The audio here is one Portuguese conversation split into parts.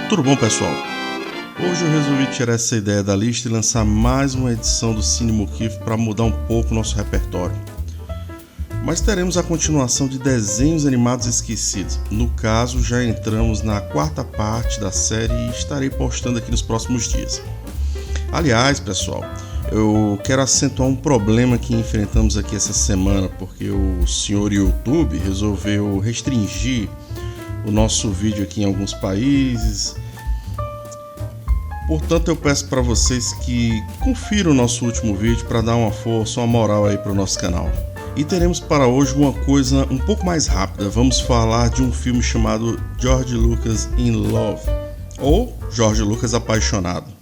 Tudo bom, pessoal? Hoje eu resolvi tirar essa ideia da lista e lançar mais uma edição do Cine Muquifo para mudar um pouco o nosso repertório. Mas teremos a continuação de desenhos animados esquecidos. No caso, já entramos na quarta parte da série e estarei postando aqui nos próximos dias. Aliás, pessoal, eu quero acentuar um problema que enfrentamos aqui essa semana, porque o senhor YouTube resolveu restringir o nosso vídeo aqui em alguns países. Portanto, eu peço para vocês que confiram o nosso último vídeo para dar uma força, uma moral aí para o nosso canal. E teremos para hoje uma coisa um pouco mais rápida. Vamos falar de um filme chamado George Lucas in Love, ou George Lucas Apaixonado.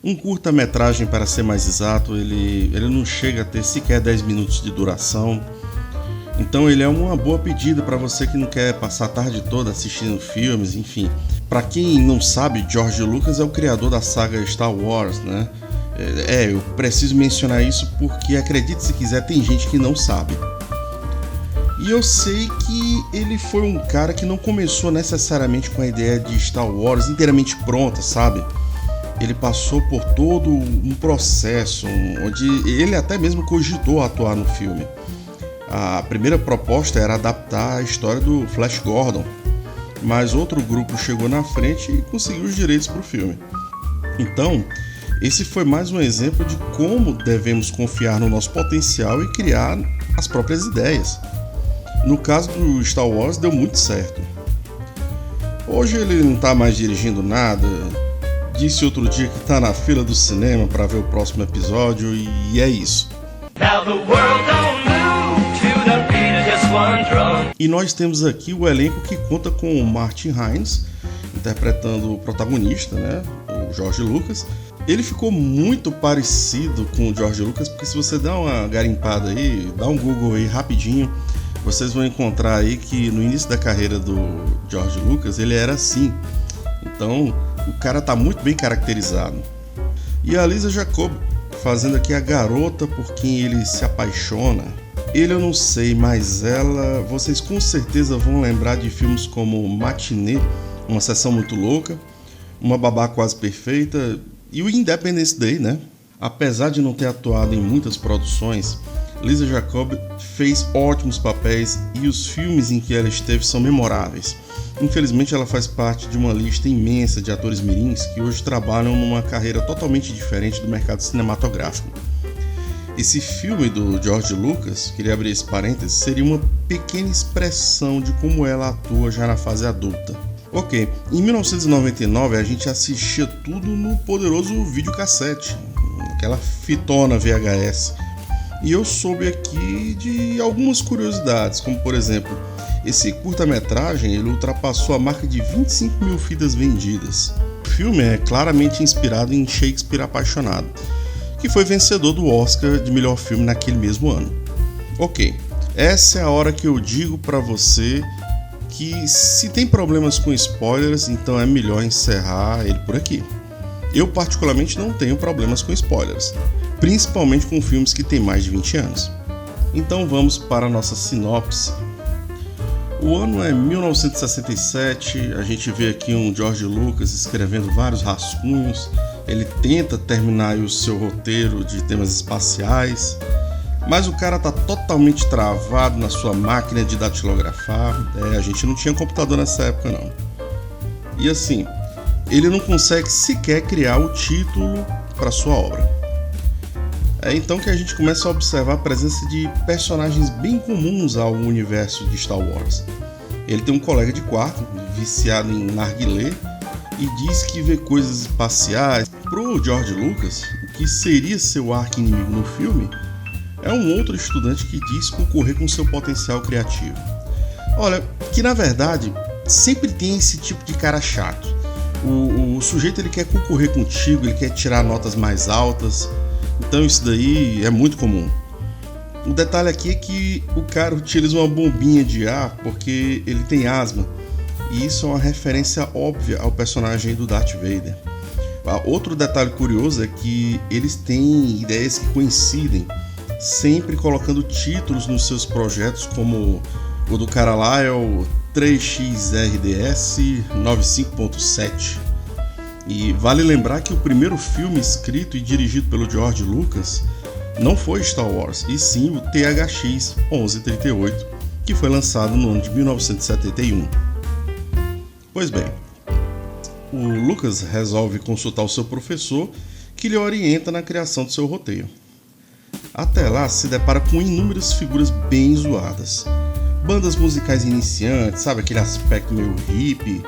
Um curta-metragem, para ser mais exato, ele não chega a ter sequer 10 minutos de duração. Então ele é uma boa pedida para você que não quer passar a tarde toda assistindo filmes, enfim. Para quem não sabe, George Lucas é o criador da saga Star Wars, né? Eu preciso mencionar isso porque, acredite se quiser, tem gente que não sabe. E eu sei que ele foi um cara que não começou necessariamente com a ideia de Star Wars inteiramente pronta, sabe? Ele passou por todo um processo onde ele até mesmo cogitou atuar no filme. A primeira proposta era adaptar a história do Flash Gordon, mas outro grupo chegou na frente e conseguiu os direitos para o filme. Então, esse foi mais um exemplo de como devemos confiar no nosso potencial e criar as próprias ideias. No caso do Star Wars, deu muito certo. Hoje ele não está mais dirigindo nada. Disse outro dia que tá na fila do cinema para ver o próximo episódio e é isso. E nós temos aqui o elenco que conta com o Martin Hines interpretando o protagonista, né, o George Lucas. Ele ficou muito parecido com o George Lucas, porque se você dá uma garimpada aí, dá um Google aí rapidinho, vocês vão encontrar aí que no início da carreira do George Lucas ele era assim. Então o cara tá muito bem caracterizado. E a Lisa Jacob fazendo aqui a garota por quem ele se apaixona. Ele eu não sei, mas ela, vocês com certeza vão lembrar de filmes como Matinê, Uma Sessão Muito Louca, Uma Babá Quase Perfeita e o Independence Day, né? Apesar de não ter atuado em muitas produções, Lisa Jacob fez ótimos papéis e os filmes em que ela esteve são memoráveis. Infelizmente ela faz parte de uma lista imensa de atores mirins que hoje trabalham numa carreira totalmente diferente do mercado cinematográfico. Esse filme do George Lucas, queria abrir esse parênteses, seria uma pequena expressão de como ela atua já na fase adulta. Ok, em 1999 a gente assistia tudo no poderoso videocassete, aquela fitona VHS. E eu soube aqui de algumas curiosidades, como por exemplo, esse curta-metragem ele ultrapassou a marca de 25 mil fitas vendidas. O filme é claramente inspirado em Shakespeare Apaixonado, que foi vencedor do Oscar de melhor filme naquele mesmo ano. Ok, essa é a hora que eu digo para você que se tem problemas com spoilers, então é melhor encerrar ele por aqui. Eu particularmente não tenho problemas com spoilers, principalmente com filmes que têm mais de 20 anos. Então vamos para a nossa sinopse. O ano é 1967, a gente vê aqui um George Lucas escrevendo vários rascunhos, ele tenta terminar o seu roteiro de temas espaciais, mas o cara tá totalmente travado na sua máquina de datilografar, a gente não tinha computador nessa época não. E assim, ele não consegue sequer criar o título para sua obra. É então que a gente começa a observar a presença de personagens bem comuns ao universo de Star Wars. Ele tem um colega de quarto, viciado em narguilé, e diz que vê coisas espaciais. Pro George Lucas, o que seria seu arqui-inimigo no filme é um outro estudante que diz concorrer com seu potencial criativo. Olha, que na verdade sempre tem esse tipo de cara chato. O sujeito ele quer concorrer contigo, ele quer tirar notas mais altas. Então isso daí é muito comum. O detalhe aqui é que o cara utiliza uma bombinha de ar porque ele tem asma. E isso é uma referência óbvia ao personagem do Darth Vader. Outro detalhe curioso é que eles têm ideias que coincidem, sempre colocando títulos nos seus projetos, como o do Carlyle 3XRDS 95.7. E vale lembrar que o primeiro filme escrito e dirigido pelo George Lucas não foi Star Wars, e sim o THX 1138, que foi lançado no ano de 1971. Pois bem, o Lucas resolve consultar o seu professor, que lhe orienta na criação do seu roteiro. Até lá se depara com inúmeras figuras bem zoadas, bandas musicais iniciantes, sabe, aquele aspecto meio hippie.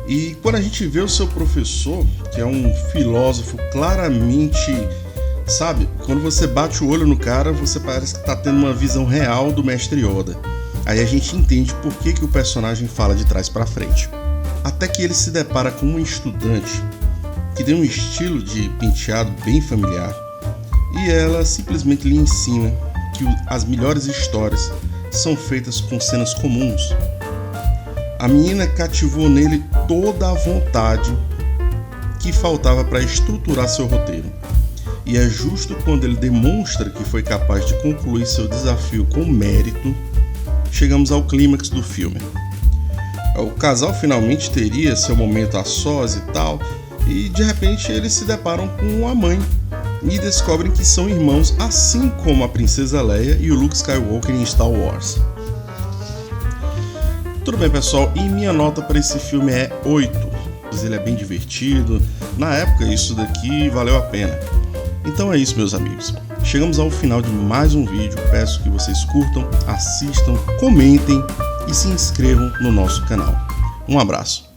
E quando a gente vê o seu professor, que é um filósofo claramente, sabe, quando você bate o olho no cara, você parece que está tendo uma visão real do mestre Yoda. Aí a gente entende por que o personagem fala de trás para frente. Até que ele se depara com uma estudante que tem um estilo de penteado bem familiar, e ela simplesmente lhe ensina que as melhores histórias são feitas com cenas comuns. A menina cativou nele toda a vontade que faltava para estruturar seu roteiro. E é justo quando ele demonstra que foi capaz de concluir seu desafio com mérito, chegamos ao clímax do filme. O casal finalmente teria seu momento a sós e tal, e de repente eles se deparam com a mãe e descobrem que são irmãos, assim como a princesa Leia e o Luke Skywalker em Star Wars. Tudo bem, pessoal, e minha nota para esse filme é 8. Ele é bem divertido, na época isso daqui valeu a pena. Então é isso, meus amigos. Chegamos ao final de mais um vídeo. Peço que vocês curtam, assistam, comentem e se inscrevam no nosso canal. Um abraço.